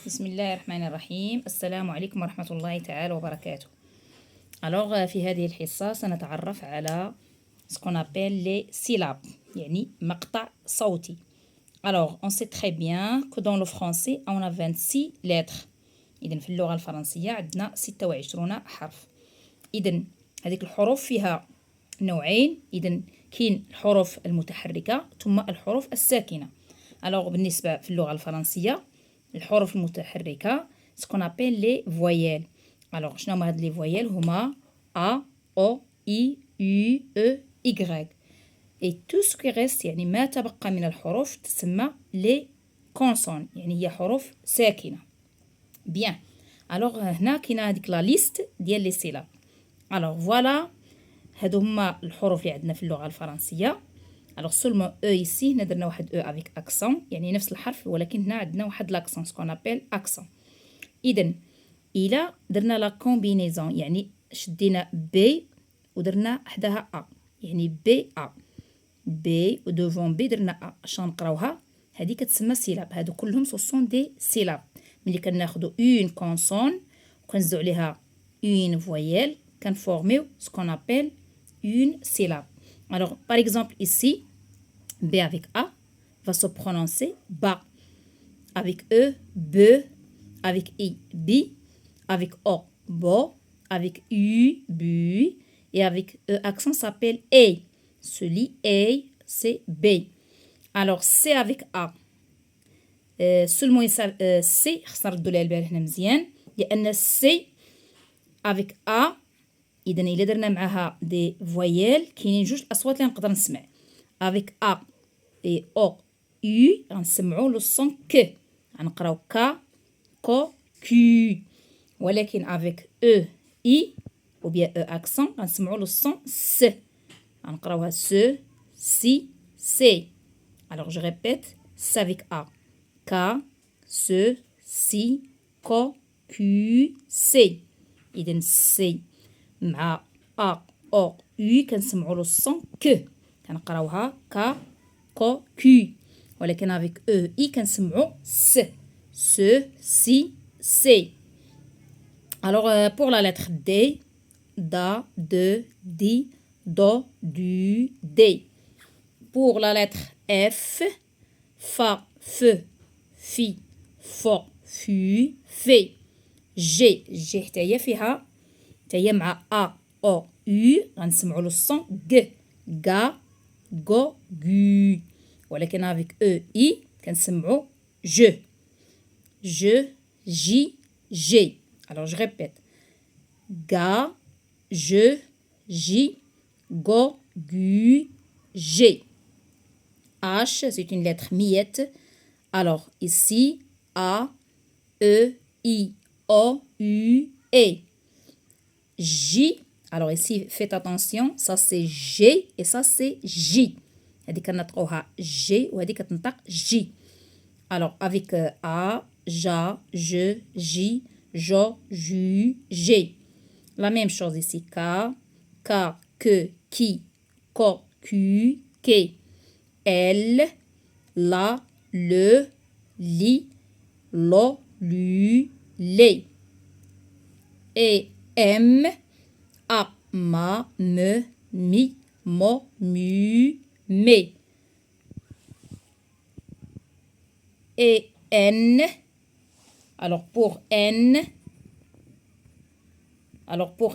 بسم الله الرحمن الرحيم. السلام عليكم ورحمة الله تعالى وبركاته. في هذه الحصة سنتعرف على ce qu'on appelle les syllabes يعني مقطع صوتي. On sait très bien que dans le français on a 26 lettres. إذن في اللغة الفرنسية عندنا 26 حرف. إذن هذيك الحروف فيها نوعين. إذن كاين الحروف المتحركة ثم الحروف الساكنة. بالنسبة في اللغة الفرنسية الحروف المتحركة ce qu'on appelle les voyelles. شنو هما هاد لي فويال؟ هما A, O, I, U, E, Y. Et tout ce qui reste يعني ما تبقى من الحروف تسمى les consonnes يعني هي حروف ساكنة. Bien. هنا كاينة هاديك لا ليست ديال لي سيلاب. فوالا هادو هما الحروف اللي عندنا في اللغة الفرنسية. seulement E ici هنا درنا واحد E avec accent يعني نفس الحرف ولكن هنا عندنا واحد l'accent ce qu'on appelle accent. إذن إلا درنا لا كومبينيزون يعني شدينا B ودرنا حداها A يعني B A B ودوفون B درنا A اش غنقراوها؟ هادي كتسمى سيلاب. هادو كلهم سوسون دي سيلاب. ملي كناخدو اون كونسون وكنزدو عليها اون فويال كنفورميو ce qu'on appelle une syllabe. Par exemple ici B avec A va se prononcer ba. Avec E, be. Avec I, bi. Avec O, bo. Avec U, bu. Et avec E accent s'appelle A. Celui A, c'est B. C avec A. Seulement C خصنا نردو ليها البال هنا مزيان لأن C avec A إذن إلا درنا معاها دي فويال كاينين جوج الأصوات اللي نقدر نسمع. avec A et O U غنسمعو لو سون ك غنقراو كا كو كي. ولكن avec E I ou bien E accent غنسمعو لو سون س غنقراوها س سي سي. je répète C avec A كا س سي كو كي سي. إذن سي مع A O U كنسمعو لو سون ك كنقراوها كا كو كي. ولكن avec E I كنسمعو س س سي سي. Pour la lettre D da de di do du D. Pour la lettre F fa fe fi fo fu fe. G حتى هي فيها حتى هي مع A O U غنسمعو لو سون ج غا غو غو. ولكن avec E I كنسمعو ج ج جي جي. je répète ga je j go gu g. H c'est une lettre muette. Ici A E I O U E. J ici faites attention ça c'est G et ça c'est J. هذه كنطقوها G وهذه كتنطق J. avec A ja je J jo ju G. La même chose ici K ka que qui ko cu que. L la le li lo lu les. Et M a ma me mi mo mu me. Et N pour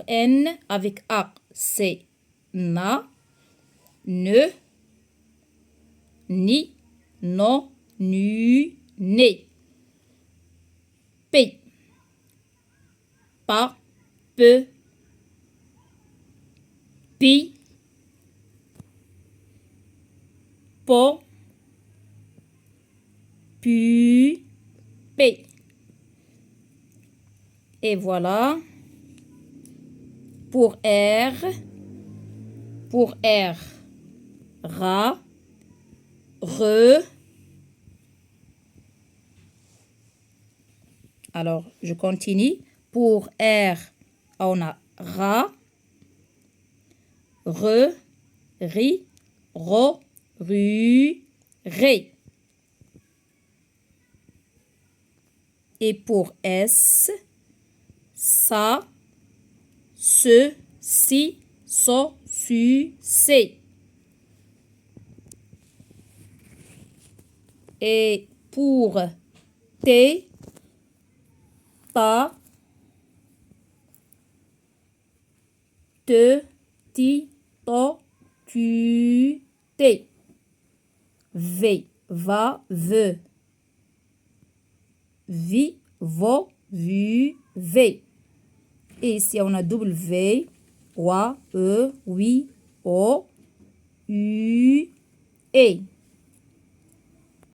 N avec A c'est na ne ni no nu ne. P pa pe pi po pu p. Et voilà. Pour R ra re. Je continue. Pour R on a ra re ri ro ru ré. Et pour S, ça, ce, si, so, su, c'est. Et pour T, ta, te, ti, to, tu, t'es. V, va, ve. Vi, vo, vu, ve. Et ici, on a W, wa, e, oui, o, u, e.